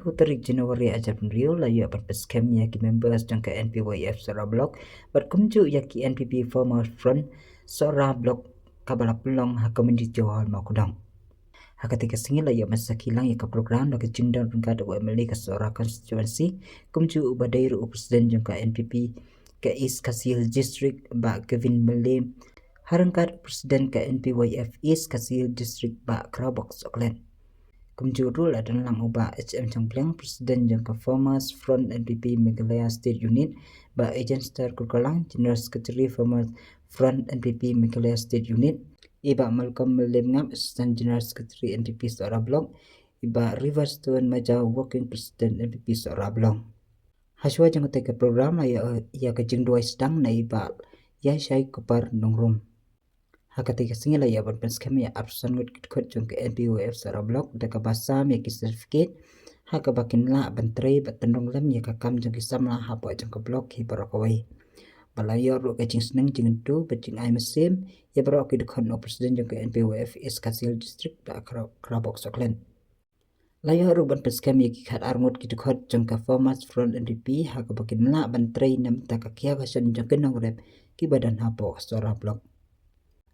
Tarik Januari ajar penriu layu berpeskem yaki members jangka NPYF Sora Blok berkumju yaki NPP Former Front Sora Blok Kabala Pelong Community Johor Makudang. Ketika singi layu masa kilang yaka program lagi jindal rengkada UMLA ke Sora Constituency kumju ubadairu Presiden jangka NPP ke East Kasil District Bak Kevin Melim harangkat Presiden ke NPYF East Kasil District Bak Krabok Auckland. Kumjurul adalah lang ubah HM Changpliang Presiden jangka Farmers Front NPP Meghalaya State Unit ba Agent Star Kurkalang General Secretary Farmers Front NPP Meghalaya State Unit iba Malcolm Melimngam Assistant General Secretary NPP Sora Blok iba Riverstone Majau Working President NPP Sora Blok haswa jangka teka program ya kajing dua sedang na iba ya syai kupar nongrum ketika singgih ya berpens kami ya absen kut jangka NPYF Sora Blok deka basam ya ki certificate bakin la bentri batendong lem ya kakam jangki samla hapo jangka blok hi barakawai balayor ro kajing seneng jingen tu bajing ai mesim ya barok ki dekon no Presiden jangka NPYF East Kasil District da Krabok Auckland layor ro berpens kami ki khat arngot ki dekon jangka Farmers Front NPP bakin la bentri nam takakia kasan jangka nongrep ki badan hapo Sora Blok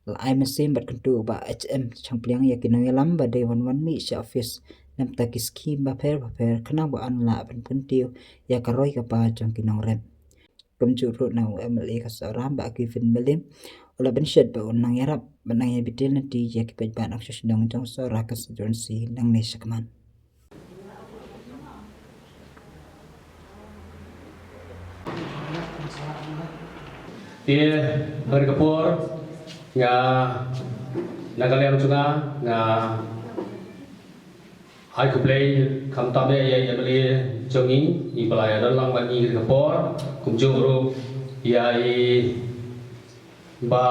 lai mesin berkentu ba HM Changpliang ya kinangilam ba day 11 mi sa office nam takiski ba per kena ba anla ban pentiu ya karoi ka pa jang kinang rem kumjuru na UMLA ka Sora ba Kevin Melim ola bensyad ba unang yarap banang ya bitil nanti ya kipaj ba nak susundang jang Sora constituency nang ni sakman Dia berkepur nga nagaliam chunga nga ai ku play kam ta me ya beli jongi I balaya dalang bani ke por kumjung ru ya I ba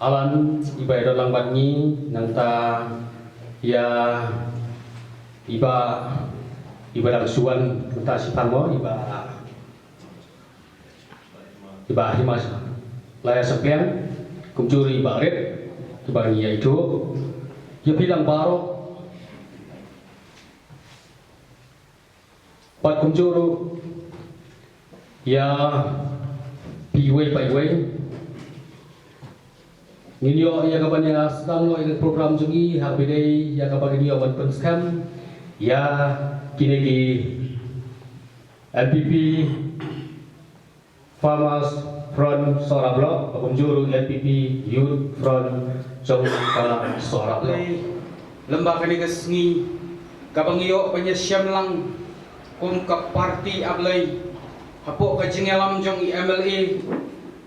alan iba dalang bani nang ta ya iba dang suan ta sipamo iba himas laya sepian kumjuri baret kebagi itu ya bilang baro pat kumjuru ya piway ninyo ya kabanya sedang program jungi habidai ya kabagi niyo ban penskam ya kinegi NPP Farmers Front Sora Blok kumjuru NPP Youth Front Jongka Sora Blok lembaga ni kesengi kabangiyo penyesyam lang kum ka parti ablay hapo ka jingelam jong MLA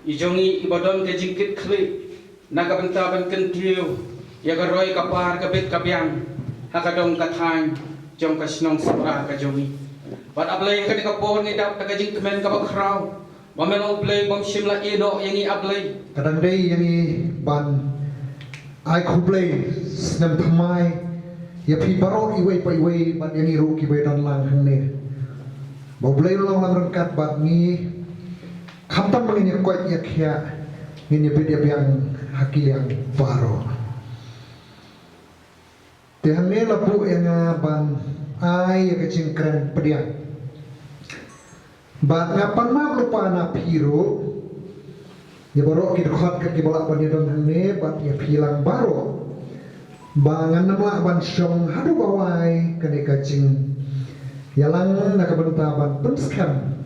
ijongi ibadon ke jingkit kli nakabentaban kentiu ya garoy kapar kabit kabyang hakadong katang jong ka sinong sabra ka jongi bat ablay ka kapon ni dap ka jing kemen ka bakraw Mamelo play bom shimla ino yangi ablay. Kadang day yangi ban ai ku play senam thamai ya pi baro iway pa iway ban yangi ru ki bedan lang hne. Bo play long lang rangkat bat ni khamtam mangin kwat ya khia ngin ya yang hakil yang baro. Tehane lapu yang ban ai ya kecing keren pediang. Bat ngapan ma lupa na piro ya baru kita khot ke bolak ban don hne bat ya hilang baru bangan nama ban syong hadu bawai kene kacing yalang nak bentaban penskam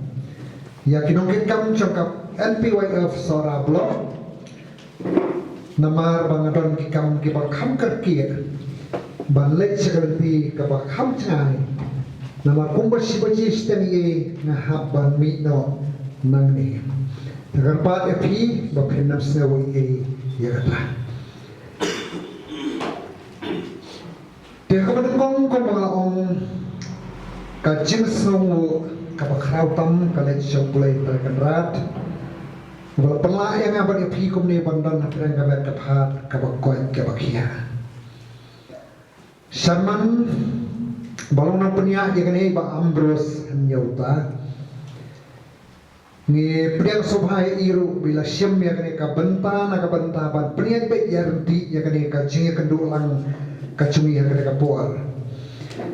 ya kinongkit kam cokap NPYF Sora Blok namar bangadon kikam kibakam kerkir ban lek sekerti kabakam cai nama kumba sibaji steni ngahap ban mi no nang ni terpat epi bapinam sewi ya kata dia kebetulan kau mengalami kacim snow kapakrau tam kalet syukulai terkenrat pelak yang abad epi kumni bandan hafirang kabat kapat kabakoy kabakia Sharman balong na punya ya kene ba Ambros nyauta ni priang subhai iru bila syam ya kene ka benta ban priang be yardi ya kene ka jinga kendulang ka cumi ya kene ka puar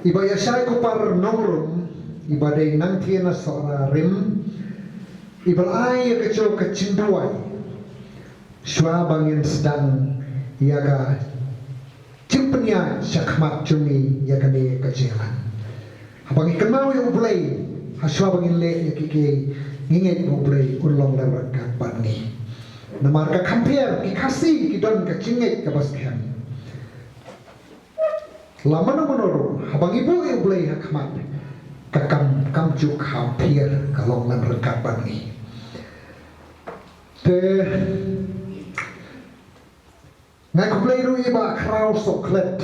Iba ya syai ko par nongrum, iba day nang tiena sora rim, iba ay keco kecinduai, shwa bangin sedang yaga cimpenya syakmat cumi yaga ne kecelan. Habang ikan mau yang ulai, haswa bangin le yakike nginget ublay ulong lewat kat ni. Namar ka kampier ki kasih ki don ka cinget ka baskem. Lama na menurut habang ibu ublay hakmat ka kamjuk kampier kalong lewat kat ni. Te ngai ublay ru iba krau soklet.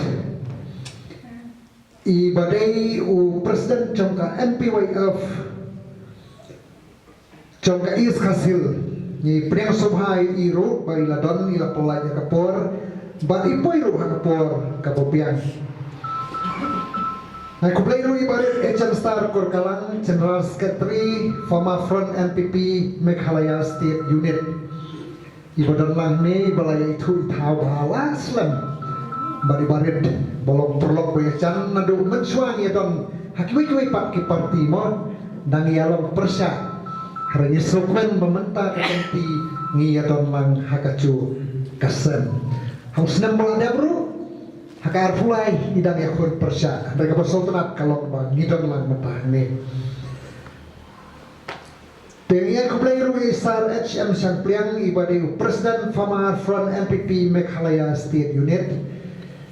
Iba day u presiden jangka MPYF jangka is hasil ni priang subhai iru bari ladon ila polanya kapor bat ipoi ru kapor kapopian na kuplay ru ibarit HM Star Korkalang General Secretary former front NPP Meghalaya State Unit ibadan lang ni balaya itu itaw bala slam bari barit bolong perlok bayachan nadu mensuang ya don hakiwi pat ki parti mo dang yalong persya haranya sokmen mementa ketempi ngiyadon lang hakacu kasen haus nembol ada bro hakar fulai idang yakun persya mereka bersultanat kalau bang ngidon lang mentah ni dengan kuplay rugi star HM Sangpliang ibadai Presiden Famar Front MPP Meghalaya State Unit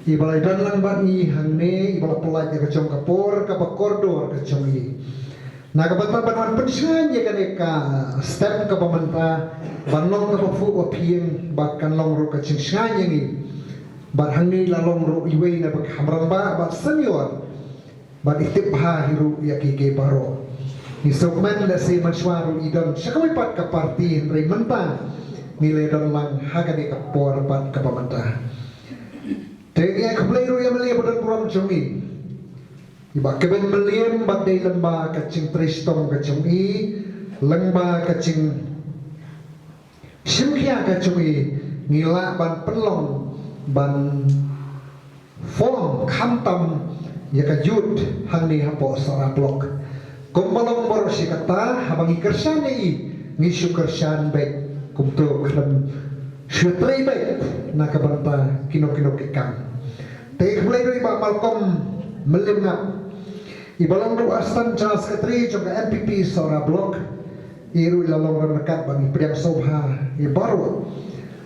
ibalai dan lang bani hangne ibala pelaj kacong kapor kapakordor kacong i Nagabata banwan pensiun ya kaneka step ke pemerintah banlong ke pafu wapieng bahkan long ro kacing snganya ni barhangi lalong ro iwe na baghamramba bat senior bat itipha hiru yakike baro ni sokman da se manswaru idon sakamay pat ka parti ray menta nilai don lang hagani ka por pat ka pemerintah tegi ka play ro ya mali bodan puram chungi iba keben meliam badai lemba kacing tristong kacung i lemba kacing simkia kacung i ngila ban pelong ban fong kamtam ya kajut hangni hapo sara blok kumbalong bor si kata habang ikersan i ngisu kersan baik kumto krem syutrei baik nakabanta kino kekam tegi mulai dari Pak Malcolm melimnap ibalong ru astan Charles Katri juga NPP Sora Blok iru ilalong rekat bagi priang sobha ibaru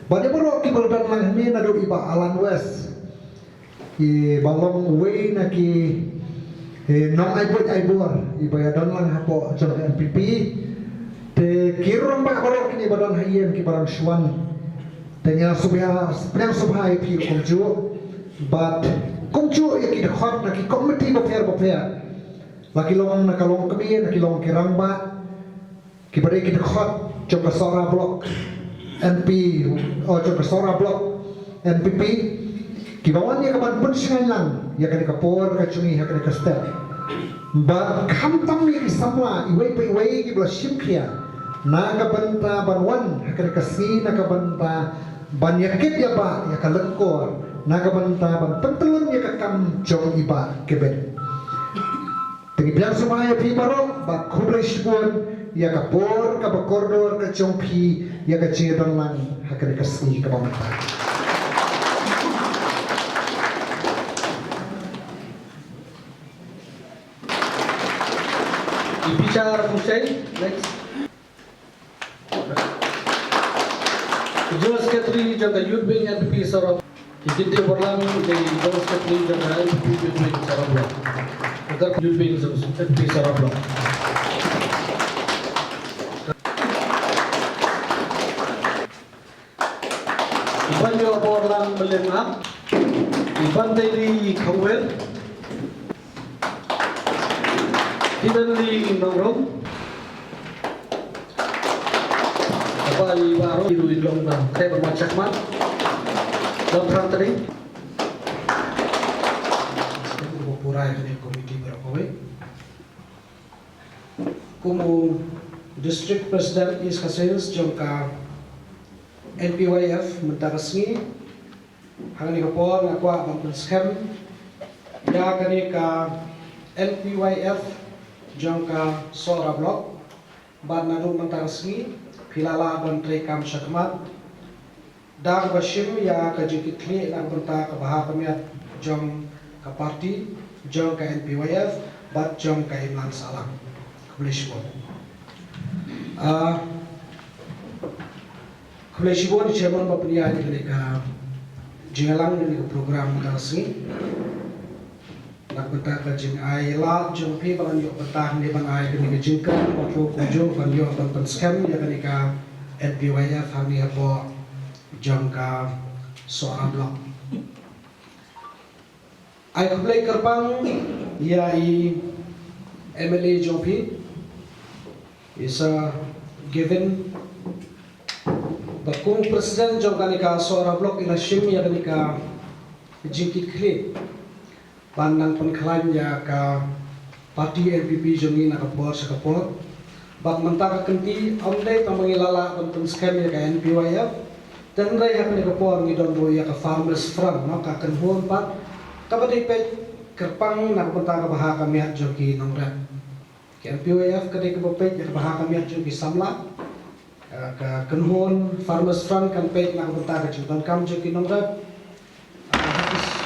bani baru ki baldan lang ni nadu iba Alan West ibalong way naki nong aibor iba dan lang hapo juga NPP te kirong ba baru kini badan hayen ki barang swan dengan subha priang sobha pi kumju but kumju ya ki dekat naki komiti baper laki long nakalong kami nakilong kirangba kibare kita khot coba Sora Blok NP coba Sora Blok NPP kibawan ya kapan pun lang ya kan kapor kacungi ya kan step ba kamtam ni samla iway pa iway kibla simkia nakabanta banwan ya kan kasi nakabanta banyakit ya ba ya kalengkor nakabanta ban pentelun ya kakam jong iba kebet Bilang sumaya pi baro ba kublish pun ya kapor kapakordor ka chongpi ya ka chidon lang hakari kasi ka pamata. Ibicara musai next. Jonas Katri jaga youth wing NPP Sora. Ikinte berlang dari Jonas Katri jaga NPP youth wing Sora Blok. Agar youth wing NPP Sora Blok. Iban yo berlang melengah. Iban dari Kawel. Iban di Nongrom. Apa di baru di Luilong na saya bermacam mat dalam perantari purai dari komiti berapa kumu district president is Kasils jangka NPYF mentaresmi hal ini kapor ngakwa bangkun scam ya kanika NPYF jangka Sora Blok ban nadu mentarasni pilala ban trekam syakmat dag bashim ya kajikitli nak benta ke bahar kamiat jong ke parti jong ke NPYF bat jong ke Imlan Salam Kulishbon Kulishbon di chairman bapria di kanika jingalang di program tarasni nak benta ke jing ai la jong pi ban yo benta ni ban ai kanika jingkan waktu kunjung ban yo ban scam ya kanika NPYF hani apa jangka Sora Blok. Ai kublai kerpang ya MLA Jopi is given bakung presiden jangka nika Sora Blok ila shim ya nika jingkit kli pandang pengklaim ya ka parti NPP jongi nak bor sakapot bak mentaka kenti omle tamangilala kon scam ya ka NPYF dan rai hak ni kapor ni don boya ka farmers front no ka kanhon pat kapati pe kerpang nak mentaka baha kami at joki nongrat ka NPYF kadai ka pe ya baha kami at joki samla ka kanhon farmers front kan pe nak mentaka judan kam joki nongrat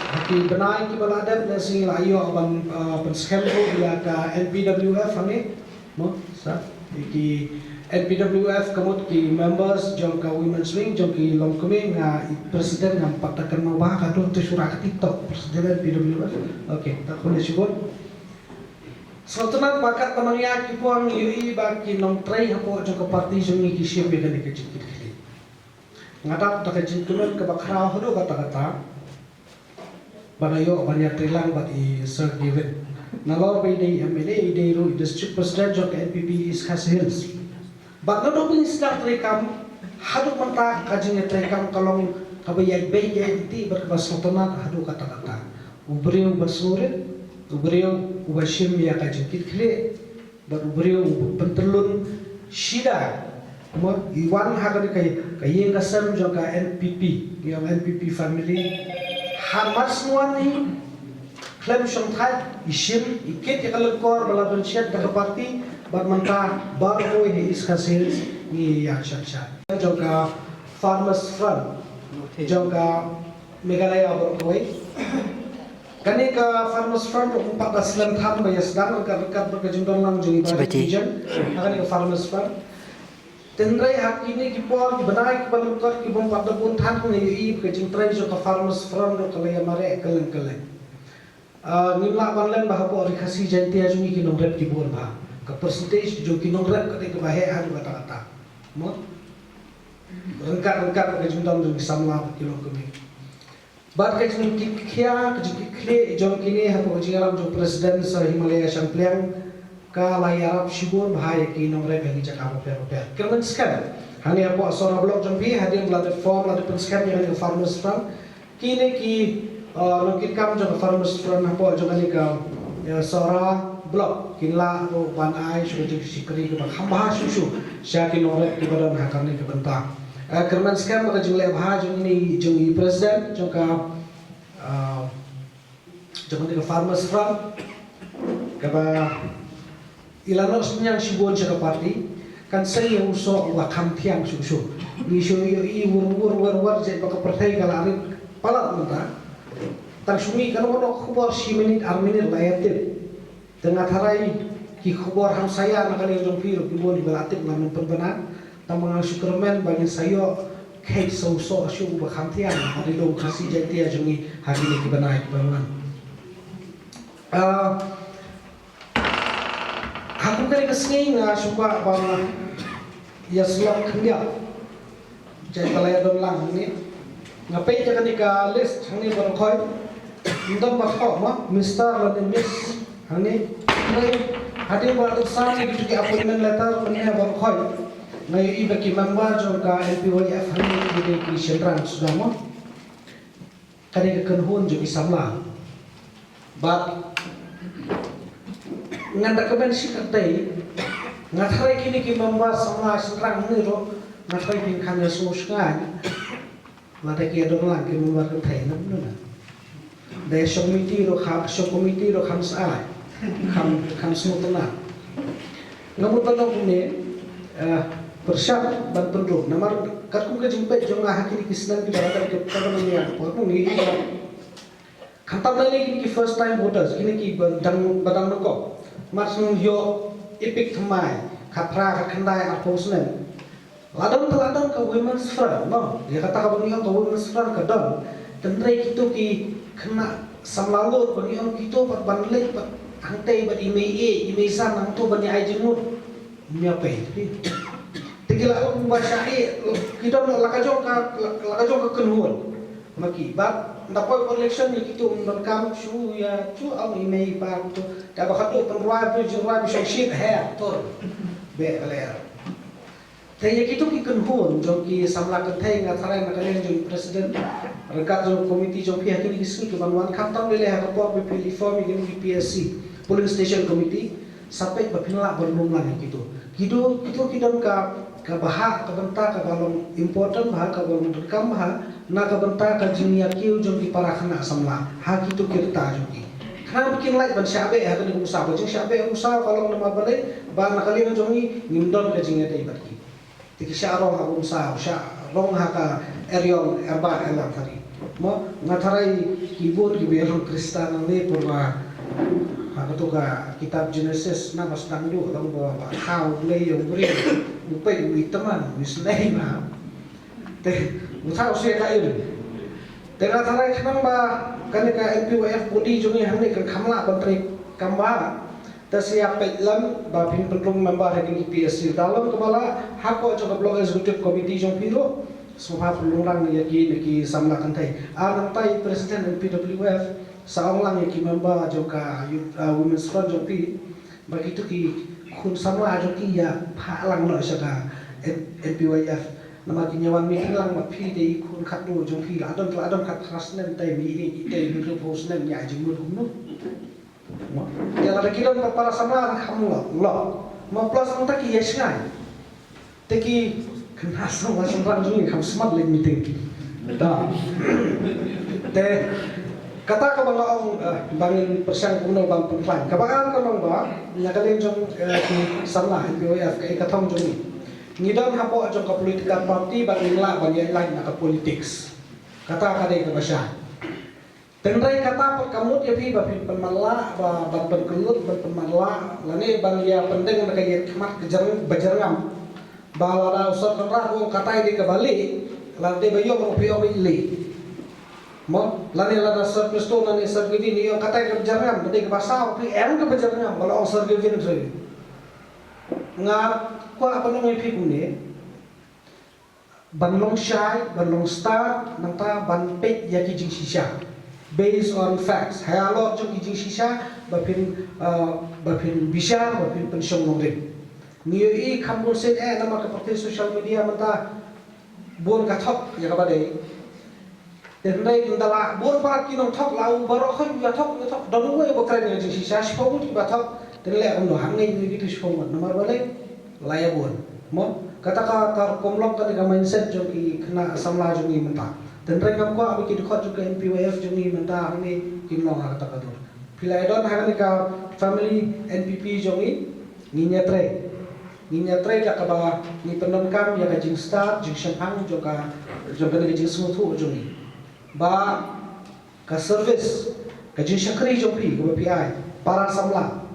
haki benai ki baladan dan sing layo aban scam ko ya ka NPWF ani no sa ki NPWF kamut ki members jong ka women's wing jong ki long kami nga presiden nga patakan mau bah ka tu surat TikTok presiden NPWF okay tak boleh sebut Sultan bakat pemangya ki puang UI ba ki nong trai hapo jong ka parti jong ki ship be ka jikit kili ngadak ta ka jingkumen ka bakra hodo kata-kata banayo banyak trilang bat I sir given nalor by day MLA day ro district president jong ka NPP is Khas Hills but no dong start rekam haduk menta kajing rekam kalong kabayay bayay ti berbas otomat haduk kata-kata ubriu basurit ubriu ubashim ya kajing kitkle bar ubriu pentelun shida mo iwan hagani kay kasam jong ka NPP yang NPP family hamas nuani klaim syangthai isim ikit ya kalengkor balaban syat ka parti barmanta baru ini iskasil ni ya syat jangka farmers front jangka Meghalaya berkoi kani ka farmers front 14 tham ba sedang rekat berkejundang lang jeng region kani ka farmers front tenrai hak ini ki por benai ki balukar ki bom pada pun than ni I kejing trai jangka farmers front ro kalaya mare keleng nimla banlen bahwa rikasi jantia jungi ki nomret ki bor bah ka percentage jo ki nomret ka ke bahe adu kata-kata mo rengkat ka jundam jo samla kilo kami bat ka jung ki khia ka jung ki khle jong kini ha ko jingalam jo president sa Himalaya Champliang ka layarap shibur bahaya ki nomret ka jaka apa per kerman skan hani apa Sora Blok jong pi hadir belada form lada penskan yang farmers front kini ki nongkit kam jong farmers front apa jong ani ka Sora Blok kinla ro ban ai sudah sikri ke hamba susu syakin orek ke badan hakane ke bentang kerman skam ka jong le bha jong ini jong I president jong ka jong ani ka farmers front ka ba ilanos nyang sibon sa parti kan saya uso wa kam tiang susu ni so yo I wur je ka partai kala arin palat menta tan sumi kan wono khubor 10 minit 8 minit layatip tengah harai ki khubor ham saya nak kali jong piro ki boli balatik namun perbenan tamang superman bagi sayo kai so asyu ba khamtian hari lo khasi jantia jongi hari ni ki banai ki bangan aku kali kesini nga suka bang ya selok kenya jai balaya don lang ni ngapai jangan ika list hani berkhoi ndam bakho ma Mr. and Miss hani hadir buat sani gitu appointment letter punya berkhoi ngayu iba ki member jong ka NPYF hani gitu ki sentran sudah mo kani ka kanhon jo ki samla but nganda kaben sikatai ngathai kini ki member samla sentrang ni ro ngathai kin khanya suskan lada ki adon lang ki member ka thai nam na de committee ro kham sai kham smutna ngamut banok ne persyap ban penduduk namar kat kum ke jumpa jong hakini kisnan ki barata ke permania pormu ni khantam lagi ki first time voters kini ki badang noko marsung yo ipik thamai khapra khandai aposnen ladon teladon ke women's front no dia kata ka bani ke women's front ke don tendrai kitu ki kena samlalut bani kitu pat banlek pat angtei bat ime san nang tu bani ai jengut miapai tigila membaca kita lakajong ka kenhuan maki bat dapat election ni kita mendekam su ya tu au email ba tu da ba khatu penruai penjurai shit hair tor be aler tanya kita ki kenhuan jong ki samla kathai ngatharai nakalen jong president rekat jong komiti jong pihak ini kisni ke banwan kantong lele ha ko be reform ni PSC polling station committee sampai bapinla berlum lagi gitu kita ka bahak ka benta ka balong important bahak ka balong rekam bahak na ka benta ka jinia kiu jong di para khana samla ha kitu kirta jong ki khana bikin lai ban syabe ha kan usaha jong syabe usaha balong nama bale ba na kali jong ni ngimdon ka jinia dai barki tiki syarong ha usaha rong ha ka erion erba elang tari mo ngatharai kibur ki belong kristan ne purwa Aku ka kitab Genesis na bas dangdu tang bawa kau lei yang beri lupai wi teman wis nei na te musau se ka ini tengah tarai khang ba kan ka MPWF body jungi hamne kan khamla bantri kamba ta siap lam ba pin pendung member hari PSC dalam kepala hako coba blog executive committee jong piro suha pelurang ki samla kan tai nang tai presiden MPWF saong lang ki member joka women's front jopi begitu ki kun sama joki ya pha lang no saka NPWF nama ki nyawan meeting lang ma phi dei kun khat do jopi adon khat khasnen tai mi ni tai ni post nen ya jingul kumno ya la kilon para sama khamlo lo ma plus ang taki yes ngai teki kena sama samran jungi kham smart le meeting da te kata ka bang bangin persiang kuno bang pengklan kabakan ka bang ba nyakaling jong ki samla NPWF ka ikathong jong ngidon hapo jong ka political party bang la bang lain na ka politics kata ka dei ka basya tendrai kata kamut ya pi ba pin penmala ba ban penkelut ban penmala lane bang ya pendeng na kayat kemat kejarang bajarangam ba la usar ra ko kata ini ka bali la de bayo mo pio ili mo lani lana surplus to nani sergivin ni yung katay ka jarangam dati ka basaw pi ang ka jarangam wala ang sergivin so nga ko apa nang ipi kuni banlong shy banlong star nanta banpet ya ki jing shisha based on facts hayalo jong ki jing shisha bapin bisha bapin pensyong nongrin niyo i kambul sen nama ka parti social media manta bon ka thok ya ka badai tendai indala bor para kinong thok lau baro khoi ya thok donu we bokrai ni jing shisha shpong ki ba thok tenle amno hangai ni ki shpong nomor bale laya bon mo kata ka tar komlok ka ka mindset jo ki khna samla jo ni menta tendai ngam ko abi ki khot jo ka MPWF jo ni menta hangai kimno ha kata ka do pilai don hangai ka family NPP jo ni nyatre ka ba ni pendon kam ya ka jing start jing shampang jo ka jing smuthu jo ni ba ka service ka jing shakri jompi ka PI para samla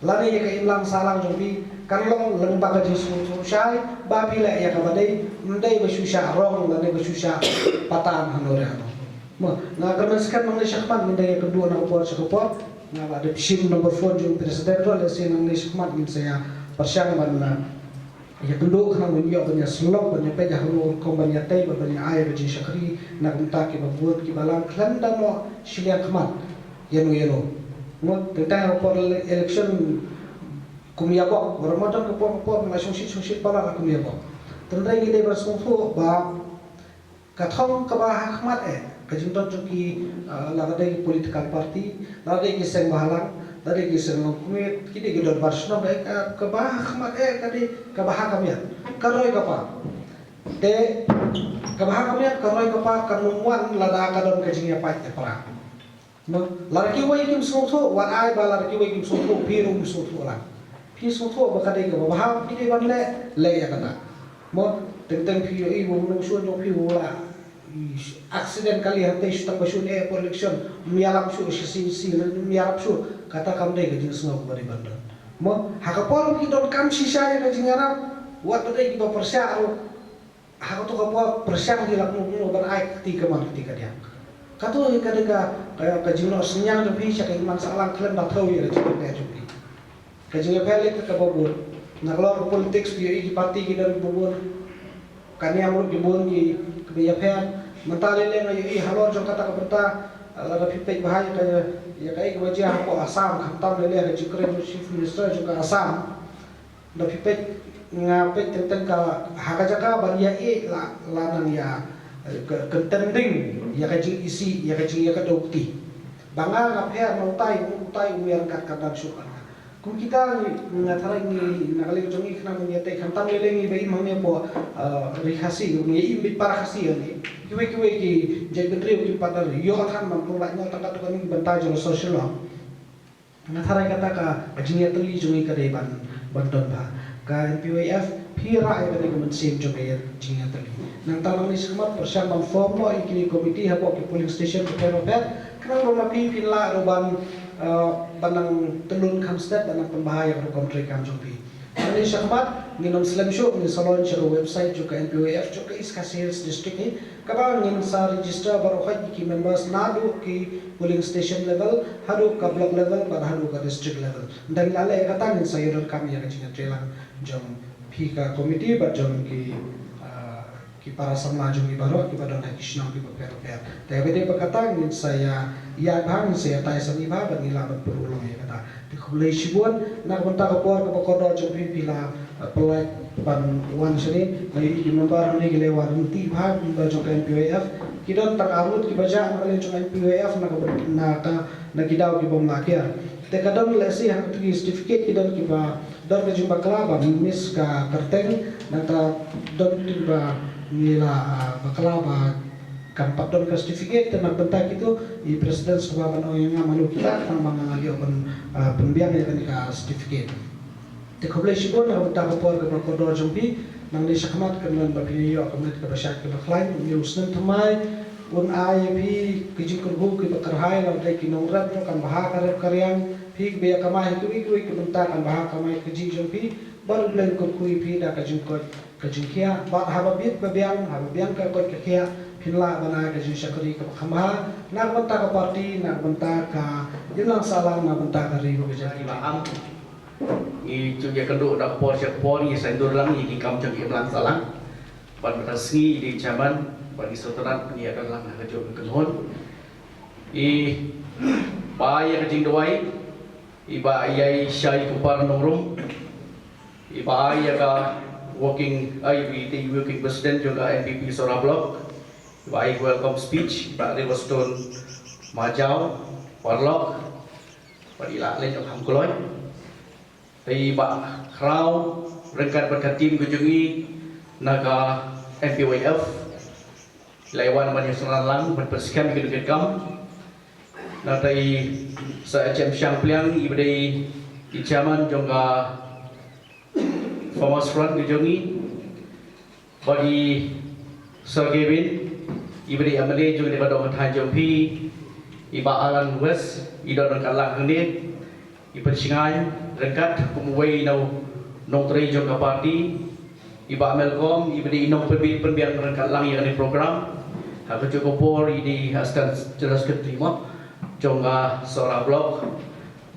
lani ya ka imlang salang jompi kanlong lang ba ka jing sumu syai ba pila ya ka badai ndai ba susha rong lani ba susha patan hanore ano mo na gamaskan mang syakman ndai kedua na upor sakupor na ba de sim number 4 jom presiden ro le sin nang syakman min saya persyang man ya kenduk nang menyo banya slok banya peja hulu kombanya tai banya ai bagi syakri nak minta ki buat ki balang klan dan mo silia khamat yeno mo tentang por election kumiyabok ramadan ko por ngasong sit pala kumiyabok tendai ni deba sungfu ba kathong ka ba khamat kajinton joki lagadai political party lagadai ki seng bahalang dari kisah kumit kini gedor barsno baik kebah khamat kadi kebah kamiat karoi kapa te kebah kamiat karoi kapa kanumuan lada kadon kajingnya pait perang no larki wai kim sotho wan ai ba larki wai kim sotho piru kim sotho la pi sotho ba kadai ga ba ha pi de ban le ya kata mo tentang pi i bo no so no pi la accident kali hante stang basun election mialam su si miarap su kata kam dai ga jin sno bari bandar mo hakapol ki don kam sisa ya ga jingarap wat dai ki ba persya aro hakato ka po persya di lakno no ban ai ketika man ketika dia kato kadega ka jino senyang de bi sya ka iman salang klen da thau ya jin ka jupi ka jin pele ka bobor naglor politics bi i parti ki dan bobor kani amur ki bon ki ya pher mentale le na i halor jong kata ka berta la pipai bahaya ka ya kai ka wajah ko asam khamtam le le jikre chief minister juga asam da pipai ngapai tentang ka hagajaka baria la nang ya ketending ya kajing isi ya kajing ya kadokti banga ngapher utai umiar kat kadang syukur kum kita ngatara ni nakali jongi khna mengete khantam lele ngi bai mangnya po rihasi ngi imbi parahasi ni kiwe ki jai bedre ki padar yo athan mam pula nya tangka to kan banta jong social law ngatara kata ka ajing teli jongi kade banton ba ka NPWF pira ay kade kuman sim jongi jing teli nang talang ni semat persiapan form lo ikini komiti hapo ki polling station ko pero kenang mamapi pinla roban banang telun kamstet banang pembahaya ko kontri kam jompi ani syahmat nginom slam show ni salon share website juga NPWF juga iska sales district ni kabang ngin sa register baru khai ki members nadu ki polling station level hadu ka block level bar hadu ka district level dan lale kata ngin sayur kami ya kecina trelang jom phika committee bar jom ki para samajung ibarat kepada nak kisnam di beberapa tapi dia berkata ingin saya ia bang saya tay sami ba ban ila ban perulong ya kata di kulai sibuan nak bentar kapor ke pekodo jompi bila pelak ban wan sini mai di membar ni gelewan ti ba jom NPWF kita tak arut ki baja ngale jom NPWF nak kidau ki bom lakir te kadang lesi hang tu certificate kita ki ba dor ke jumpa kelaba mis ka kerteng nak don ti ba nila bakalaba kampat don certificate dan bentak itu i presiden sebagai yang malu kita nang mangali open pembiang ya kan certificate te khoble sibon na bentak por ke prokodor jompi nang ni sakmat kan babi yo kamet ke basyak ke bakhlain ni usnen thamai un IAP kijing kurbu ke bakarhai la dai kinongrat kan baha karep karyang phik be kamai tu ke bentak kan baha kamai kijing jompi baru bulan ko kui pi da kajing ko kajingkia ba hababit babiang ka ko kia pinla bana kajing syakuri ka khama nak benta ka parti nak benta ka jilang salang nak benta ka ri ko jadi am i chu ya kendo da por syak por ni sandur lang i kam chu imlan salang ban betasngi di jaman bagi soterat ni akan lang ka jo kenhon i ba ya kajing doi i ba yai syai kupar nongrum iba ya ka working working president juga NPP Sora Block iba welcome speech iba Rivestone Majau Warlock padila len ham koloi iba krau rengkat berkatim kujungi naga NPWF laiwan banyak senalang berpersekian kedua kam natai sa HM Syampliang iba di zaman juga Thomas Front kejongi bagi Sir Kevin ibri amale juga daripada orang Jompi iba Alan West idon kalang hendik iba singai rengkat kumway nong teri juga parti iba Melkom ibri inong pembiang rengkat lang yang di program aku cukup por ini askan jelas keterima jonga Sora Block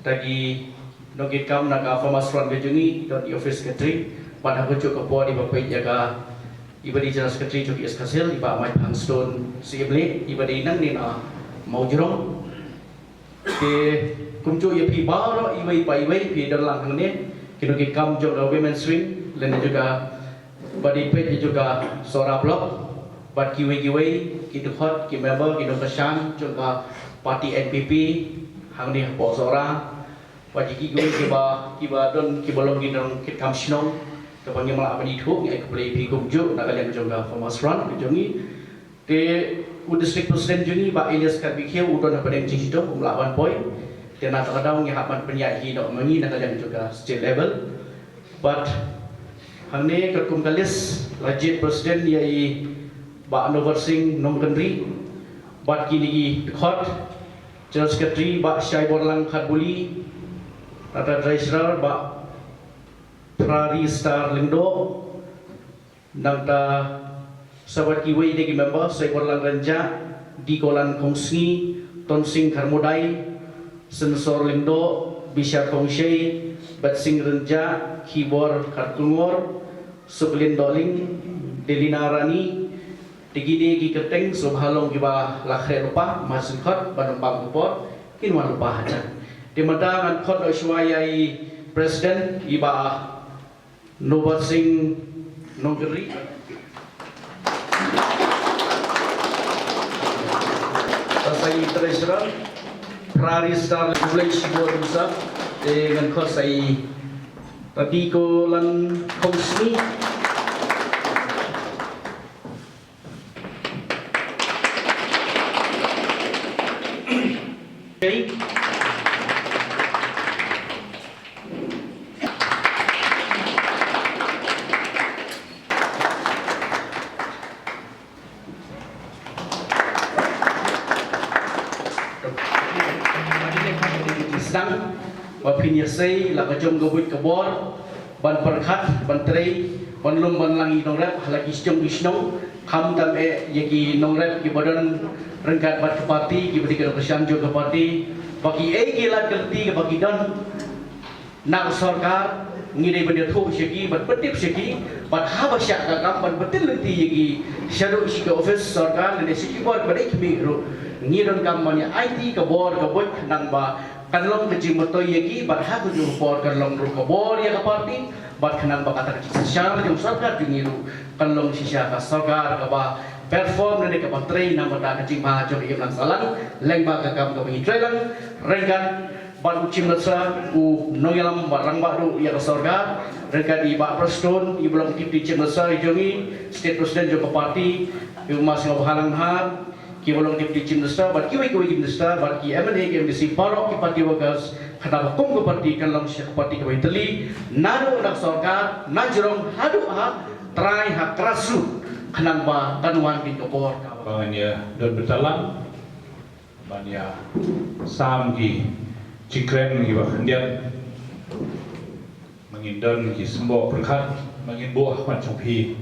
tadi nogit kam naga Thomas Front kejongi dot office secretary pada aku cukup po di bapak jaga iba di jelas secretary cukup eskasil iba mai Pangstone si ibli iba di nang ni na mau jerong ke kumcu ya pi baro iba pi dalam hangni kinogit kam juga women swing dan juga badi page juga Sora Block bad kiwe kitu hot ki member kitu kesan juga parti NPP hangni po Sora wajib kiba don kibalong ginong kit kam sinong kapag yung mga apani thuk ay kuplay pi kumju na kalian juga Thomas Front kejongi ke district president jungi ba Elias Karbikiau udon apa yang cici dong melawan poin dan nak kadang yang hapan penyaji dok mengi nak kadang juga state level but hangni kerkum kalis rajit presiden yai ba Anwar Singh Nom Kendri but kini khot general secretary ba Syai Borlang Khatbuli tata treasurer ba Prari Star Lindo nang ta sahabat kiwai degi member Syai Borlang Ranja di Kolan Kongsni Tonsing Karmodai Sensor Lindo Bishar Kongshay Batsing Ranja Kibor Kartungor Suklin Doling Delina Rani Degi Keteng Subhalong Giba Lakhre Lupa Masin Khot Banumpang Kupot Kinwan Lupa Haja di mata ngan Khot Oshwayai Presiden Iba Anwar Singh Nom Kendri Saya treasurer Prari Star mulai Shibor Musa dengan Khot saya tadi Kolan Kongsni sedang wapinya sei la kajong gobut kabor ban perkhat ban trei ban lum ban langi nongrep lagi sjong isnong kam tam yaki nongrep ki badan rengkat bat ke parti ki badi ke kesan jo ke parti bagi gilat kerti ke bagi dan nak sarkar ngide bende thu syaki bat petip syaki bat habasya ka kam ban betil lenti yaki shadow shi ke office sarkar ne siki bor bade kimi ro ngidon kam manya IT ke bor ke bot nang ba kanlong kecil motoy yaki bat ha kuju bor kanlong ru ke bor ya ke parti bat kanang ba kata syar jong sarkar dingiru kanlong sisya ka sarkar ka ba perform nene ka train na mata kecil ma jong im lang salang lengba ka kam ka bi trailan rengkan ban ucim lasa u noyalam barang baru ya ka sarkar rengkan i ba preston i belum tip di cemasa jongi state president jong ka parti i mas ngobalang ha ki belum tip di cemasa bat ki ki cemasa bat ki MNA ki MDC parok ki parti workers kata kum ke parti kanlong syak parti ka itali naro nak sarkar najrong hadu ha try ha krasu kanang ba kanwan di kopor bangnya dan bertalang banya sam ki cikren ki bakhandian mangindon ki sembo perkhat mangin bo ahmad chongpi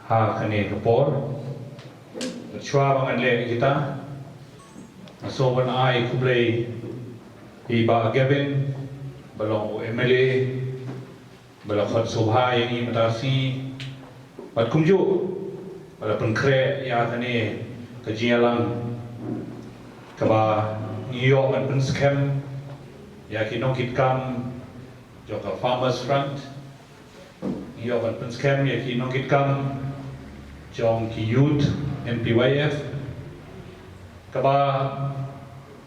ha kane kopor chua bangan le kita so ban ai kublei iba Gavin balong MLA balong khat subha yang matasi bat kumju bala pengkre ya kane kajialang kaba New York and Penskem ya kinong kitkam joka Farmers Front New York and Penskem ya kinong kitkam jong ki youth MPYF kaba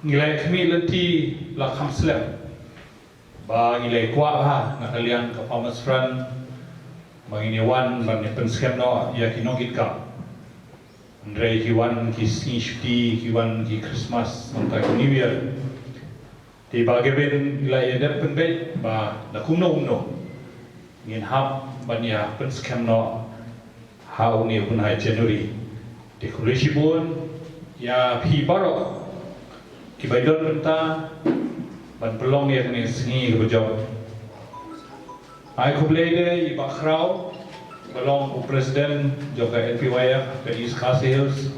ngilai kami lenti la khamslem ba ngilai kwa ha nakalian ka Farmers Front mangini wan ban Penskem no ya kinong kitkam Andre kiwan ki Shifty kiwan ki Christmas manta ki New Year di bageben la yedep penbet ba na kumno ngin hab ban ya Penskem no hau ni punai January di kulishibun ya pi barok ki baidon penta ban pelong ya kene singi berjawab ai kublede i bakrau balong presiden juga NPYF ke East Khasi Hills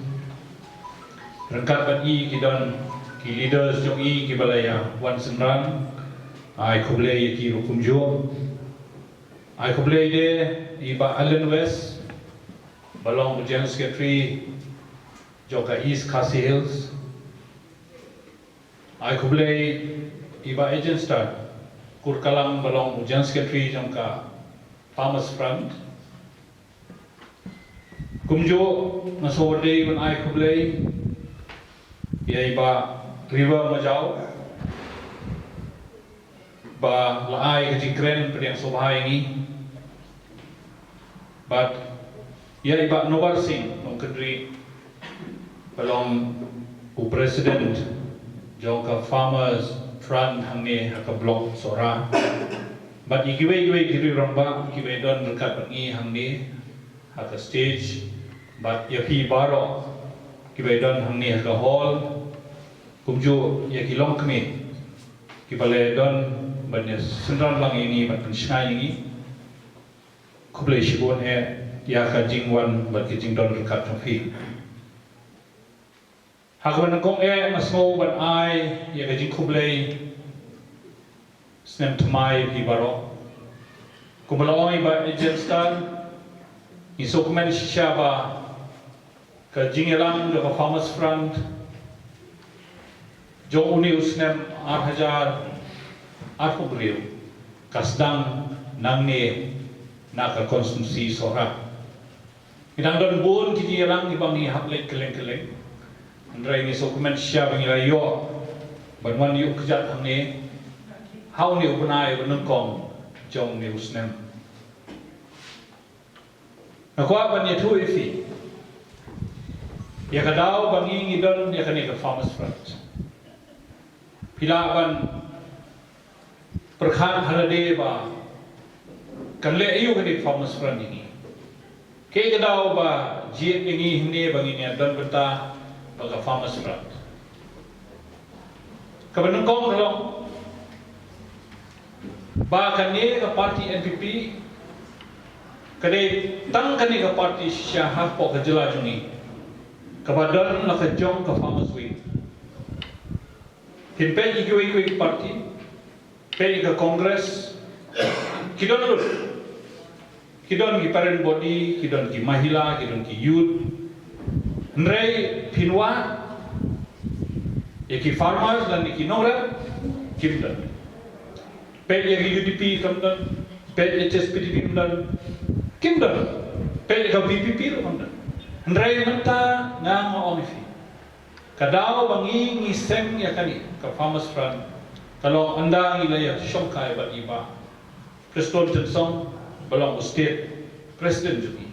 rengkat ban i kidon ki leaders jong i ki balaya wan senran ai kublede ki rukumjo ai kublede i ba Allen West balong General Secretary joka East Khasi Hills ai kublei iba agent star kurkalang balong General Secretary jongka Farmers Front kumjo nasorde ban ai kublei ya iba River Majau ba laai kejikren pediang sobhai ini but ya iba Anwar Singh Nom Kendri belong u president jongka farmers front hangne haka block sora but ikiwe kiri ramba kiwe don rekat bangi hangne haka stage but yapi baro kiwe don hangne haka hall kumju yakilong kami kibale don banya sundran lang ini bat penshai ini kuble shibon he ya ka jingwan bat ki jingdon rekat fi Hagwan kong masmo ban ai ya gajing kublay snem tumay hibaro kumalaong iba ejenskan isokmen siya ba ka jingelang do ka farmers front jong uni usnem 8,000 8,000 kasdang nangne naka konsumsi sora idang don bun kiji lang ibang ihaklek keleng-keleng Andrai ni dokumen siya bangila yo banwan yo kejat hamne hau ni upunai benengkong jong ni usnem nakwa ban ye tu ifi ya kadau bangi ngidon ya kani ka farmers front pila ban perkhan halade ba kanle ayu kani farmers front ini ke kadau ba jiet ini hne bangi ni don beta baga farmers front kabanengkong kalong ba kani ka parti NPP kade tang kani ka parti syah po ka jela jungi kabadon la ka jong ka farmers wing hin pe ikiwe parti pe ka congress kidon ki parent body kidon ki mahila kidon ki youth Nrei pinwa eki farmers dan eki nongrat kimdan pe eki UDP kimdan pe HSPDP kimdan pe eki BPP kimdan nrei menta nga onifi kadao bangi ngiseng ya kani ka farmers front kalau anda ngilaya syongkai bat iba Preston Tensong belong state president juga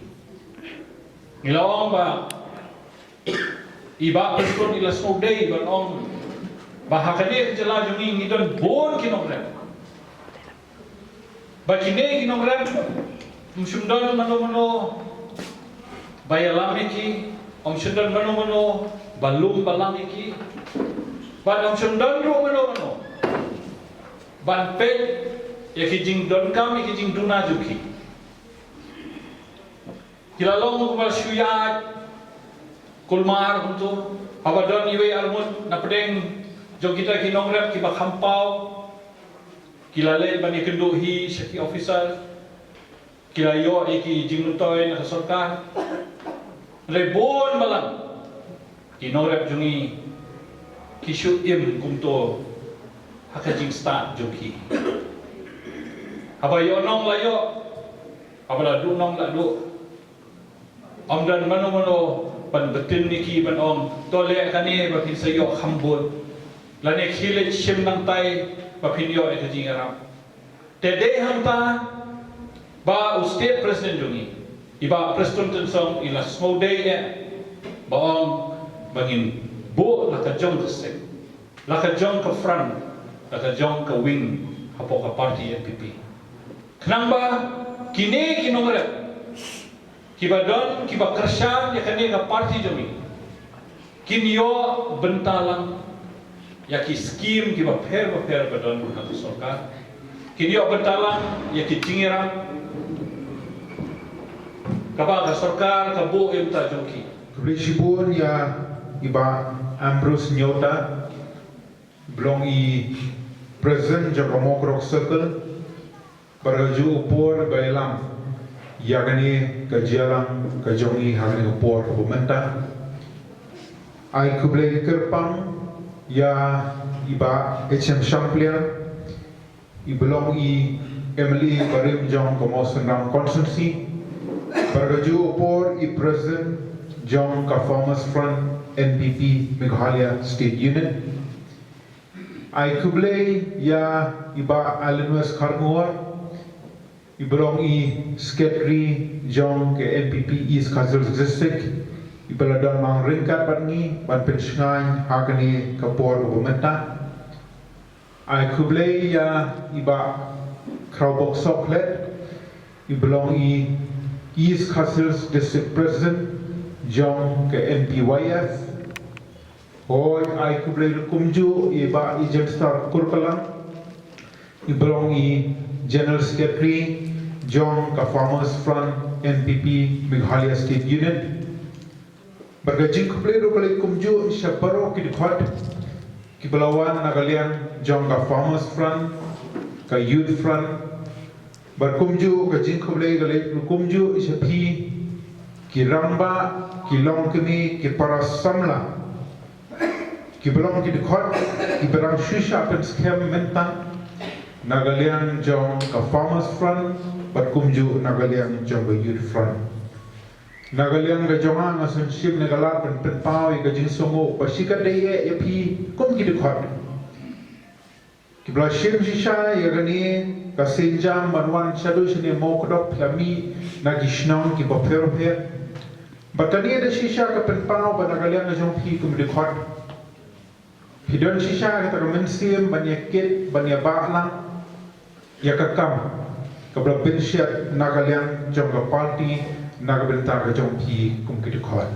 ngilawang ba iba Preston ila smoke day belong bahakane jela jungi ngidon bon kinongren bakine kinongren msundon mano bayalamiki omsundon mano balum balamiki ban omsundon ro mano ban pe yakijing don kami kijing duna juki kilalong kumal syuyat kulmar untuk abadon iwe almut na pedeng jog kita kinongret kiba kampau kilale bani kenduhi syaki officer kilayo iki jingnutoy na kasorkan lebon balang kinongret jungi kisyu im kumto hakajing start joki abayo nong layo abala du nong la du amdan mano pan betin niki ban om tole kani bapin sayo khambut lane khile shim nang tai bapin yo eta jingaram tede hampa ba state president jungi iba Preston Tensong ila small day ba om bangin bo la ka jong sek la ka jong ka front la ka jong ka wing hapo ka party NPP kenang ba kini kinongret kiba don kiba kersyam ya kani ka parti jami kinyo bentalang ya ki skim kiba per badon ka sorkar kinyo bentalang ya ki jingiram kaba ka sorkar ka bo emta joki Kebersibun ya iba Ambrose Nyota belong i present jaga mokrok circle baraju upor bailam Yagani kajialang kajongi hagani upor pemerintah ai kublai kerpang ya iba HM Shamplian i belong i Emily Barim Jong Komosan Ram Constituency baraju upor i present Jong ka Farmers Front NPP Meghalaya State Unit ai kublai ya iba Allen West Kharngwar i belong i Secretary Jong ke NPP East Kazal District ibaladon mang ringkat ban ni ban pensengai hakani kapor pemerintah ai kublei ya iba kraubok soklet ibelong i East Castles District President John ke NPYF hoi ai kublei kumju iba i Jetstar Kurkalang ibelong i General Secretary John ka Farmers Front NPP Meghalaya State Unit bergajing kublei kublei kumju syabaro ki dikhwat ki belawan Nagalian John ka Farmers Front ka Youth Front berkumju gajing kublei kublei kumju isyapi ki ramba ki longkemi ki para samla ki belong ki dikhwat ki berang shisha pen scam mentang Nagalian John ka Farmers Front berkumju Nagalian John ka Youth Front Nagalian ka jonga nga sunship nagalat pen pau ka jing songo pasikat dei ya pi kom ki dikhwat ki bla shim shisha ya gani ka senjam manwan shadu shine mokdok lami nagishnong ki bopero he batani da shisha ka pen pau ba Nagalian ka jong pi kom dikhwat hidon shisha ka ta mensim banyakit banyabaklang ya kakam kabla pensiat Nagalian jong ka party Nagabentar ka jong pi kum ki dikhwat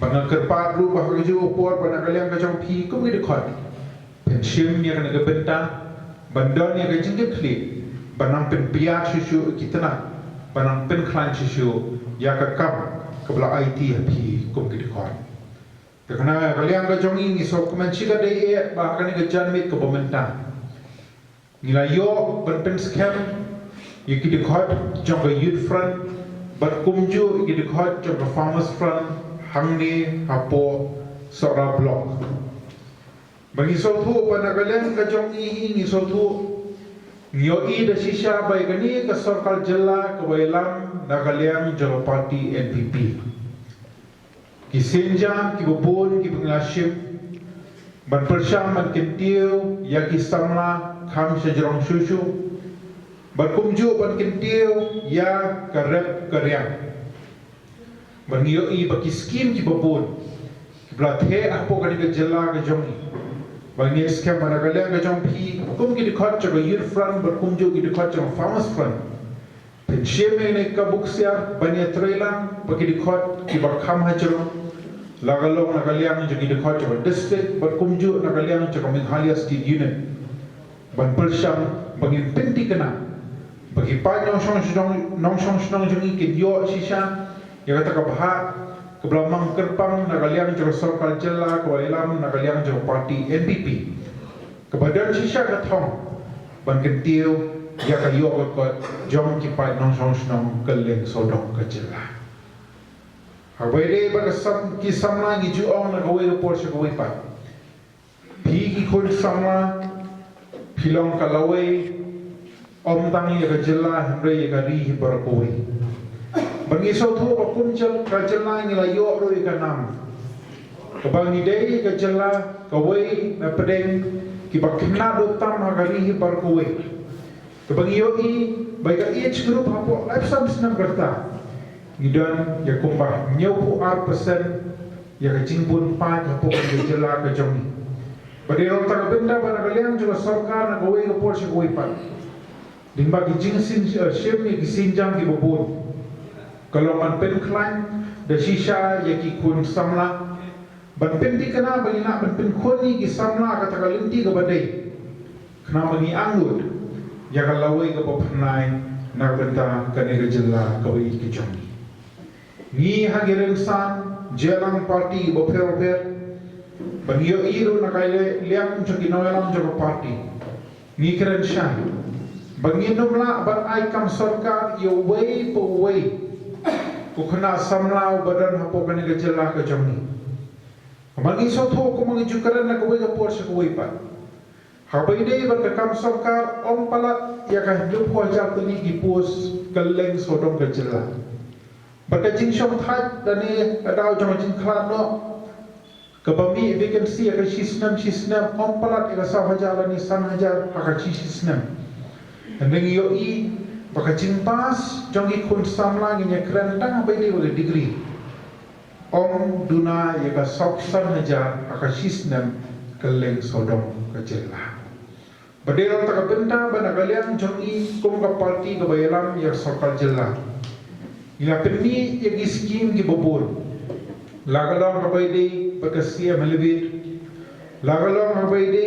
bangal kerpat ru bah ka ju upor ba Nagalian ka jong pi kum ki dikhwat pensim ya ka Nagabentar bandon ya ka jingkit kli banang pen piat susu kitana banang pen klan susu ya kakam kabla IT pi kum ki dikhwat karena Nagalian ka jong ini so kumenchika dei ba ka ni ka janmit ka pemerintah nilayo berpen scam yaki dikhwat jong ka Youth Front berkumju yaki dikhwat jong ka Farmers Front hangni hapo sora blok bagi sotu pa Nagalian ka jong ni sotu nyo i da shisha bai gani ka Sarkar Jilla ka Wailam Nagalian jong party NPP ki senjam ki bubun ki penglaship ban persyam ban kentiu yaki samla kham sejrong susu berkumju ban kentiu ya karep karyang bangiyo i baki skim ki bubun ki blathe apo kani ka Jilla ka jongi bangi skim Nagalian ka jong pi kum ki dikhwat ka Youth Front berkumju ki dikhwat ka Farmers Front pensheme ne ka buksiar bani trailang baki dikhwat ki bakham hajro lagalong Nagalian jong ki dikhwat ka district berkumju Nagalian ka Meghalaya State Unit ban persyam bagi penti kena bagi pa nong song jong ki yo shisha ya kata ka bahat ke belamang kerpang Nagalian jong Sarkar Jilla ka Wailam Nagalian jong party NPP ke badan shisha ka thong ban kentiu ya ka yo ka jong ki pa nong song keleng sodong ka Jilla hawaire ba sam ki samla gi ju ong na gawe report sa gawe pa pi ki khul samla pilong kalawe om tangi ka Jilla hemre ka ri barakoi bangi sotho ba kunjal ka Jilla ni la yo ro ka nam ka bangi dei ka Jilla ka wei na pedeng ki ba kimna do tam ha ka ri barakoi ka bangi yo i ba ka age group hapo life service nam karta gidan ya kumba nyau persen ya ka jingbun pa hapo ka Jilla ka jongi pada orang tak benda pada kalian juga Sarkar nak gawe ke Polisi gawe pan. Dimba ki jingsin shem ni ki sinjang ki bobon. Kalau man pen klan da shisha ya ki kun samla ban pen di kana bagi nak ban pen khoni ki samla kata kalinti ke badai. Kena bagi anggut ya kalau ke popnai nak benta kane ke Jilla gawe ki jongi. Ni hagiren san jelang parti boper bangiyo iru na kaile liang jong inoelam jong party ni keren shan bangiyo mla ban ai kam Sarkar yo way po way ko khana samla badan hapo kani ka Jilla ka jongi bangi so tho ko mangi jukaran na ko way por sa ko way pa habai dei ban ka kam Sarkar om palat ya ka hidup ho ja tuni ki pos kaleng sodong ka Jilla baka jing shom that dani adau jong jing klan no Kabami vacancy akan sistem ompalat ika sahaja ni sanhaja akan sistem. Andeng yo I baka jingpas jongi kun samla nginya kerentang apa ini boleh degree. Om duna yaka soksan hajar akasisnem keleng sodom kejela. Badero taka benda bana kalian jongi kum ka parti ka bayalam yak sokal jela. Ila penni yak iskim ki bobol. Lagalong ka bayde bakasia melebit. Lagalong ka bayde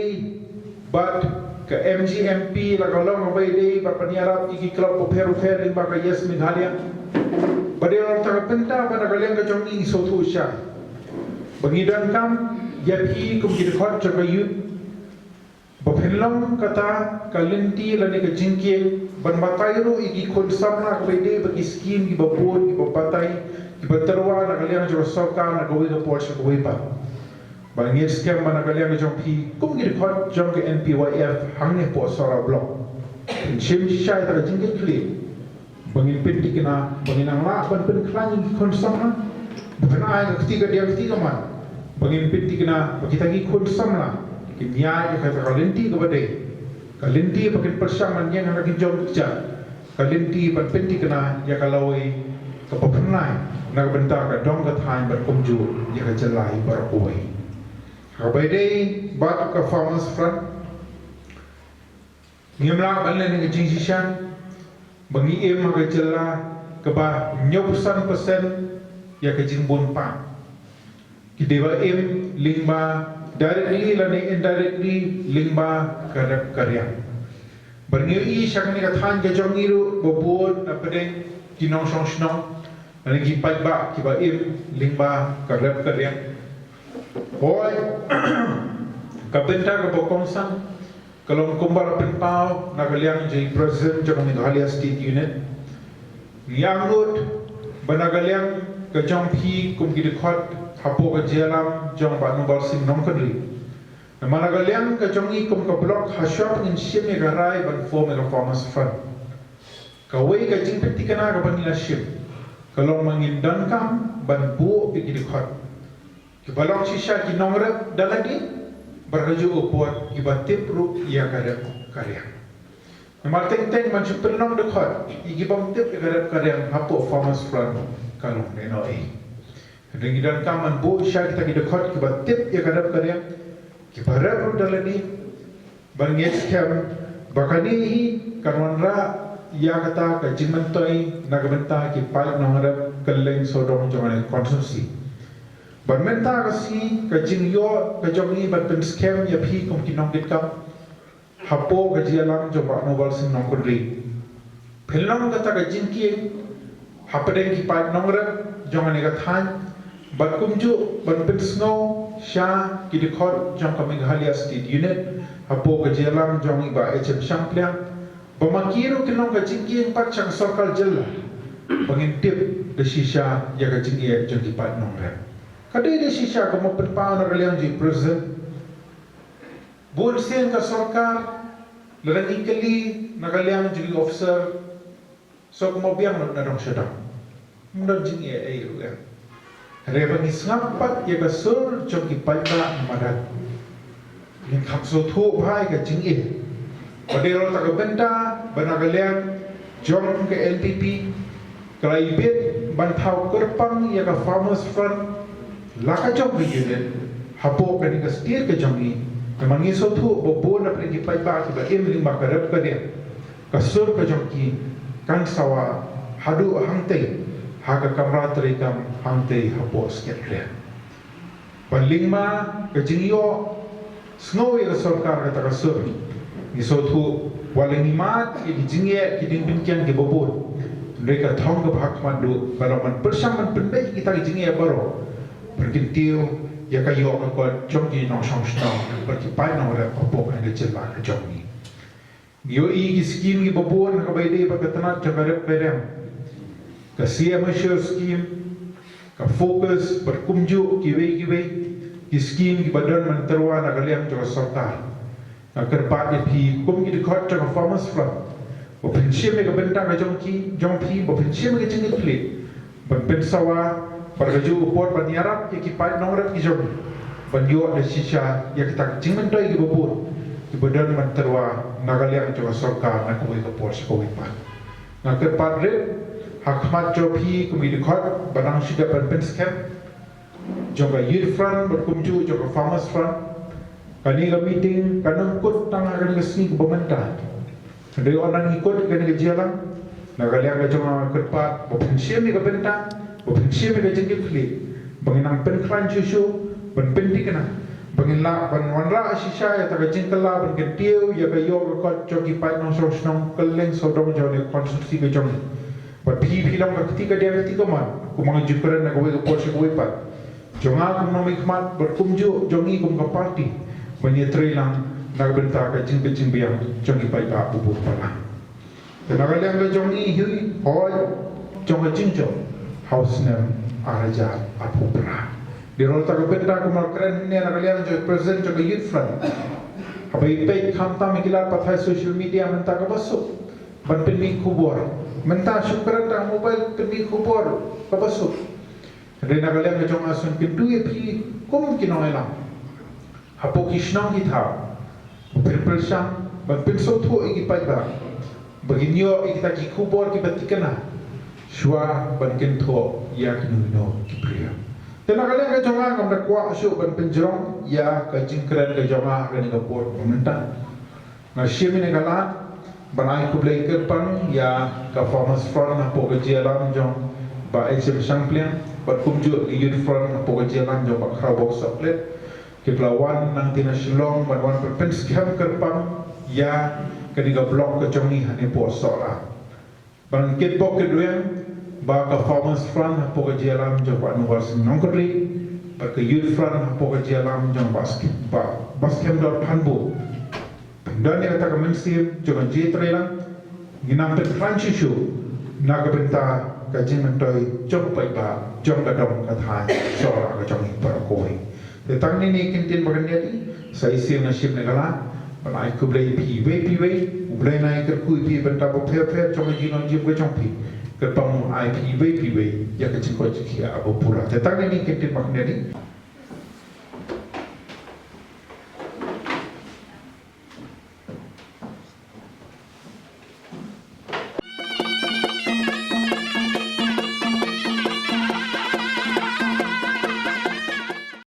bat ke MGMP lagalong ka bayde bapaniarap iki klub peru limba ka Yes Meghalaya. Badero taka benda bana kalian ka jongi sotu usya. Bangidan kam yapi kum ki dekhot chaka yut. Baphenlong kata kalinti lani ka jingke ban matayro iki kon samna ka bede bagi skim ki babon ki bapatai ki baterwa na kalian jo soka na gawi ka Porsche ka wipa. Bangir scam mana kalian ka jongpi kum ki dekhot jong ka NPYF hangne po sora blok. Chim shai ta jingke kli. Bangin pentikina bangin ang la ban pen klani ki kon samna. Bukan ai ka ketiga dia ketiga man. Bangin pentikina bagi tagi kon samna. Kinyai kata kalinti kepada kalinti pakai persamaan yang akan dijawab kerja kalinti penting kena ya kalau kepepenai nak bentar ke dong ke time berkumju ya ke jelai berkuai habis bat ke farmers front ngimla balen dengan jingsishan bagi em ke jelah ke bah 90% ya ke jingbun pa kidewa em lingba directly lani indirectly lingba karya berniui syakani kathan ke jongiru bobon apade kinong song lani ki paiba ki ba im lingba karya hoy kapenta ke bokongsan kalau kumbar penpau nagaliang jadi president jong Meghalaya State Unit yangut banagaliang ke jongpi kum ki dekhot hapo ke jelam jong ba number sim nom kadri mana galiang ke jongi kum ka blok hasyap ngin shim me garai ban form me farmers fund ka wei ka jing peti kana ka ban la shim kalong mangin dan kam ban bu ki dikhot ki balong shisha ki nongre dalagi berhaju upot ki batip ru ya kada karya Nomor teng man supernong dekhot ki bam tip kada karya hapo farmers fund kalong nenoi Dengan kaman bu syar kita dekat kita tip ya kadap karya kita harap dalani bangit scam bakani karwanra ya kata ke jimentoi nagbenta ki pal nongharap kaleng sodong jangan konsumsi barmenta kasi ke jingyo ke jongi ban pen scam ya phi kum kinong ditkam hapo ke jialang joba nobal sin nong kudri phelong kata ke jingki hapadeng ki pal nongharap jangan igathan Bat kumju, bat pensno, sya, kidikot, jang ka Meghalaya State Unit, hapo ka jelang jang iba HM Shampliang, bamakiro kinong ka jingki ang pat siyang sokal jela, pangintip de sisya ya ka jingki jang ipat nong rem. Kadai de sisya ka mapenpao na kaliang ji president, buon siyan ka sokal, larang ikali na kaliang ji officer, so kumabiyang na dong siya dong. Muna jingki ay ruyan. Rebang isngapat ya kasur jong ipaiba madat. Yang kapso tu bahai ke jingin. Padero tak benda banagalian jong ke LPP kelaibit bantau kerpang ya ke farmers front laka jong ke unit hapo kani ke setir ke jongi. Memang iso tu bobon na pergi paiba ke ba imling makarap ke dia. Kasur ke jongki kan sawa hadu hangtei haga kamra terikam hangtei hapo sketria. Panlingma kejingyo snowy ka sarkar kata kasur. Isotu walingimat ki jingye ki dinbinkian ki bobot. Mereka thong ke bahak mandu kalau man bersaman pendai kita jingye baro. Bergintiu ya kayo ka jongki nong song song pergi pai nong re hapo kan jelah ke jongi. Yo i ki skim ki bobot ka baide pa katanat jagarep perem. Ka CMSR scheme, ka fokus berkumju kiwei-kiwei, ki scheme ki badan menterwa na kaliang jaga sartar. Na kerpat pi kum ki dekat jaga farmers front. Bo prinsip ka bentang ka jongpi, bo prinsip ka jengit plit. Ban pensawa pargaju upot paniarap ya ki pat nongrat ki jong. Ban yo ada sisa ya kita jingmentoi ki bobot. Ki badan menterwa na kaliang jaga sartar na kuwi ka pos kuwi pa. Na kerpat rep Hakmat Jopi kumidikot banang sudah berpenskem jong ka youth front berkumju jong ka farmers front kani ka meeting kanang kut tang kani ka sing pemerintah dari orang ikut kani ka jalan na kalian ka jong ka pat bopinsia mi ka bentang bopinsia mi ka jengkit kli banginang pen kran chuchu ban pentikna bangin la ban wanra shisha ya ta jingkala ban ketiu ya ga yo ga jogi pai nong so snong keleng so dong jone konstruksi ga jong ba phi long ga ketika dia ketika man ku mang jukuran na ga we ga porsi we pat jonga kum no mikmat berkumju jongi kum ka parti bani trelang na ga benta ga jing biang jogi pai ba bu pala te na ga leng ga jongi hui hoi jonga jingjo house nem araja apu pra di rol ta benda ko mal keren ne na kalian jo present jo youth front abai pe kham ta mikila pathai social media menta ka basu ban penmi kubor menta syukran ta mobile penmi kubor ka basu re na kalian jo asun pintu e pi kom kinoela hapo kishnang ki tha perpel sham ban pinso thu e ki pai ba baginyo ikta ki kubor ki batikana shwa ban kin tho ya kinu ki priya tena kalian ka jonga kam da kwa shu ban penjrong ya ka jingkran ka jonga ka ni ka por pemerintah na shimi ne kala banai ku blai kerpang ya ka farmers front na po ka jalan jong ba exim sangplian ba kumju youth front na po ka jalan jong ba khrabok saklet ke plawan nang tina shilong ban wan pen scam kerpang ya ka ni ka block ka jongi hane po sora ban kit bok ke dueng ba ka farmers front hapo ka jalan jong ba nuwas nongkri ba ka youth front hapo ka jalan jong baskem dor panbu dan ni kata ka mensim jong jetre lang ginam pe francishu na ka benta ka jing mentoi jong pai ba jong ka dom ka thai sora ka jong par koi te tang ni kintin ba kan ni sai sim na ship ne kala ba ai ku blai pi we blai nai ka ku pi benta ba phe jong jinon jib ka jong pi kerpang IP ya kecil kecil abu pura. Tetapi ini kita maknanya